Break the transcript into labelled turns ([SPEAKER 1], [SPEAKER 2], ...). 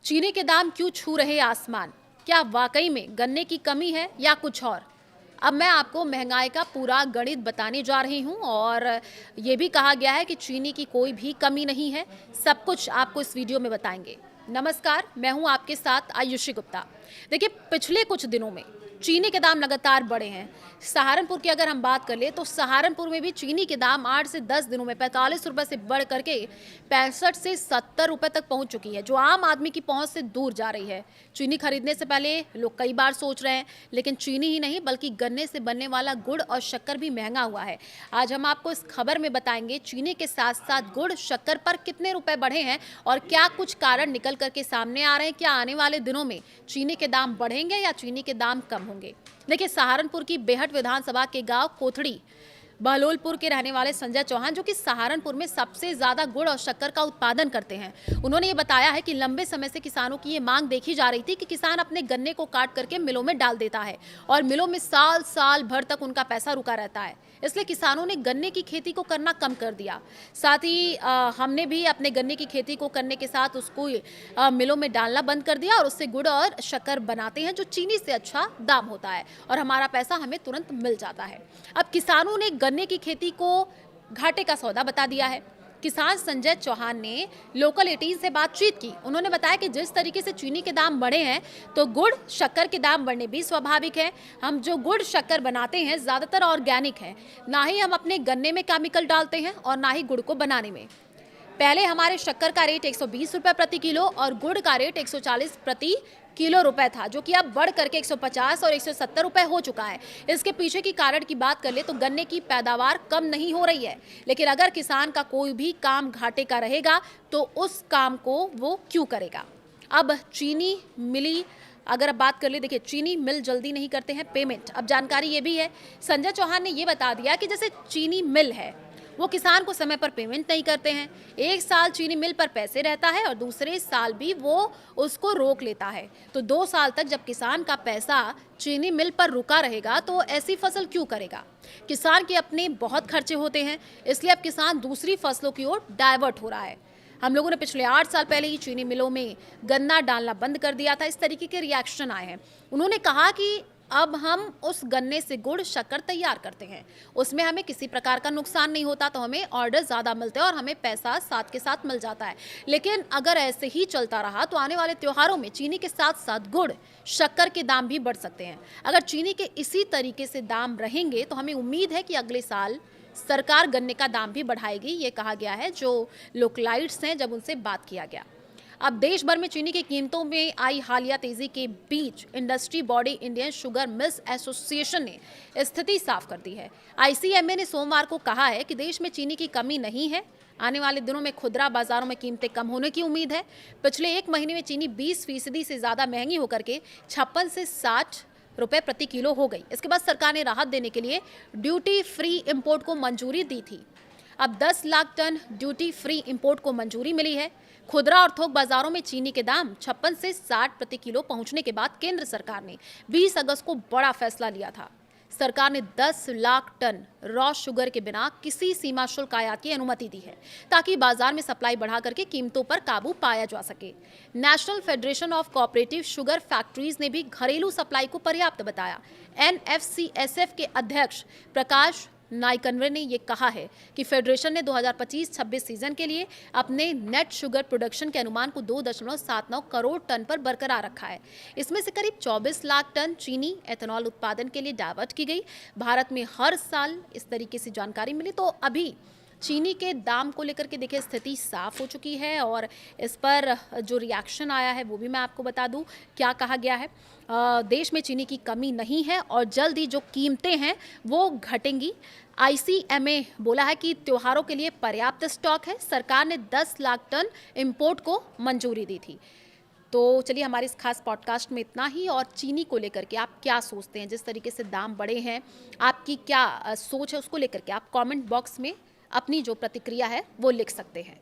[SPEAKER 1] चीनी के दाम क्यों छू रहे आसमान? क्या वाकई में गन्ने की कमी है या कुछ और? अब मैं आपको महंगाई का पूरा गणित बताने जा रही हूँ और ये भी कहा गया है कि चीनी की कोई भी कमी नहीं है। सब कुछ आपको इस वीडियो में बताएंगे। नमस्कार, मैं हूँ आपके साथ आयुषी गुप्ता। देखिए, पिछले कुछ दिनों में चीनी के दाम लगातार बढ़े हैं। सहारनपुर की अगर हम बात कर ले तो सहारनपुर में भी चीनी के दाम 8 से 10 दिनों में 45 रुपए से बढ़ करके 65 से 70 रुपए तक पहुंच चुकी है, जो आम आदमी की पहुंच से दूर जा रही है। चीनी खरीदने से पहले लोग कई बार सोच रहे हैं, लेकिन चीनी ही नहीं बल्कि गन्ने से बनने वाला गुड़ और शक्कर भी महंगा हुआ है। आज हम आपको इस खबर में बताएंगे चीनी के साथ साथ गुड़ शक्कर पर कितने रुपए बढ़े हैं और क्या कुछ कारण निकल करके सामने आ रहे हैं। क्या आने वाले दिनों में चीनी के दाम बढ़ेंगे या चीनी के दाम कम होंगे? देखिए, सहारनपुर की बेहट विधानसभा के गांव कोथड़ी बहलोलपुर के रहने वाले संजय चौहान, जो कि सहारनपुर में सबसे ज्यादा गुड़ और शक्कर का उत्पादन करते हैं, उन्होंने ये बताया है कि लंबे समय से किसानों की ये मांग देखी जा रही थी कि किसान अपने गन्ने को काट करके मिलों में डाल देता है और मिलों में साल साल भर तक उनका पैसा रुका रहता है। इसलिए किसानों ने गन्ने की खेती को करना कम कर दिया। साथ ही हमने भी अपने गन्ने की खेती को करने के साथ उसको मिलों में डालना बंद कर दिया और उससे गुड़ और शक्कर बनाते हैं, जो चीनी से अच्छा दाम होता है और हमारा पैसा हमें तुरंत मिल जाता है। अब किसानों ने गन्ने की खेती को घाटे का सौदा बता दिया है। किसान संजय चौहान ने लोकल 18 से बातचीत की। उन्होंने बताया कि जिस तरीके से चीनी के दाम बढ़े हैं तो गुड़ शक्कर के दाम बढ़ने भी स्वाभाविक है। हम जो गुड़ शक्कर बनाते हैं ज्यादातर ऑर्गेनिक है, ना ही हम अपने गन्ने में केमिकल डालते हैं और ना ही गुड़ को बनाने में। पहले हमारे शक्कर का रेट 120 रुपए प्रति किलो और गुड़ का रेट 140 प्रति किलो रुपए था, जो कि अब बढ़ करके 150 और 170 रुपए हो चुका है। इसके पीछे की कारण की बात कर ले तो गन्ने की पैदावार कम नहीं हो रही है, लेकिन अगर किसान का कोई भी काम घाटे का रहेगा तो उस काम को वो क्यों करेगा। अब चीनी मिली अगर अब बात कर ले, देखिए, चीनी मिल जल्दी नहीं करते हैं पेमेंट। अब जानकारी ये भी है, संजय चौहान ने ये बता दिया कि जैसे चीनी मिल है, वो किसान को समय पर पेमेंट नहीं करते हैं। एक साल चीनी मिल पर पैसे रहता है और दूसरे साल भी वो उसको रोक लेता है। तो 2 साल तक जब किसान का पैसा चीनी मिल पर रुका रहेगा तो ऐसी फसल क्यों करेगा। किसान के अपने बहुत खर्चे होते हैं, इसलिए अब किसान दूसरी फसलों की ओर डाइवर्ट हो रहा है। हम लोगों ने पिछले 8 साल पहले ही चीनी मिलों में गन्ना डालना बंद कर दिया था। इस तरीके के रिएक्शन आए हैं। उन्होंने कहा कि अब हम उस गन्ने से गुड़ शक्कर तैयार करते हैं, उसमें हमें किसी प्रकार का नुकसान नहीं होता, तो हमें ऑर्डर ज़्यादा मिलते हैं और हमें पैसा साथ के साथ मिल जाता है। लेकिन अगर ऐसे ही चलता रहा तो आने वाले त्योहारों में चीनी के साथ साथ गुड़ शक्कर के दाम भी बढ़ सकते हैं। अगर चीनी के इसी तरीके से दाम रहेंगे तो हमें उम्मीद है कि अगले साल सरकार गन्ने का दाम भी बढ़ाएगी। ये कहा गया है जो लोकलाइट्स हैं, जब उनसे बात किया गया। अब देश भर में चीनी की कीमतों में आई हालिया तेजी के बीच industry body Indian sugar mills association ने स्थिति साफ कर दी है। आईसीएमए ने सोमवार को कहा है कि देश में चीनी की कमी नहीं है। आने वाले दिनों में खुदरा बाजारों में कीमतें कम होने की उम्मीद है। पिछले एक महीने में चीनी 20% से ज्यादा महंगी होकर के 56 से 60 रुपए प्रति किलो हो गई। इसके बाद सरकार ने राहत देने के लिए ड्यूटी फ्री इंपोर्ट को मंजूरी दी थी। अब 10 lakh ton duty free import को मंजूरी मिली है। खुदरा और थोक बाजारों में चीनी के दाम 56 से 60 प्रति किलो पहुंचने के बाद केंद्र सरकार ने 20 अगस्त को बड़ा फैसला लिया था। सरकार ने 10 लाख टन रॉ शुगर के बिना किसी सीमा शुल्क आयात की अनुमति दी है, ताकि बाजार में सप्लाई बढ़ा करके कीमतों पर काबू पाया जा सके। National federation of cooperative sugar factories ने भी घरेलू सप्लाई को पर्याप्त बताया। एनएफसीएसएफ के अध्यक्ष प्रकाश नाइकनवर ने ये कहा है कि फेडरेशन ने 2025-26 सीजन के लिए अपने नेट शुगर प्रोडक्शन के अनुमान को 2.79 करोड़ टन पर बरकरार रखा है। इसमें से करीब 24 लाख टन चीनी एथेनॉल उत्पादन के लिए डाइवर्ट की गई। भारत में हर साल इस तरीके से जानकारी मिली तो अभी चीनी के दाम को लेकर के देखिए स्थिति साफ हो चुकी है और इस पर जो रिएक्शन आया है वो भी मैं आपको बता दूं। क्या कहा गया है, देश में चीनी की कमी नहीं है और जल्द ही जो कीमतें हैं वो घटेंगी। आईसीएमए बोला है कि त्योहारों के लिए पर्याप्त स्टॉक है। सरकार ने 10 लाख टन इंपोर्ट को मंजूरी दी थी। तो चलिए, हमारे इस खास पॉडकास्ट में इतना ही। और चीनी को लेकर के आप क्या सोचते हैं, जिस तरीके से दाम बढ़े हैं, आपकी क्या सोच है उसको लेकर के आप कमेंट बॉक्स में अपनी जो प्रतिक्रिया है वो लिख सकते हैं।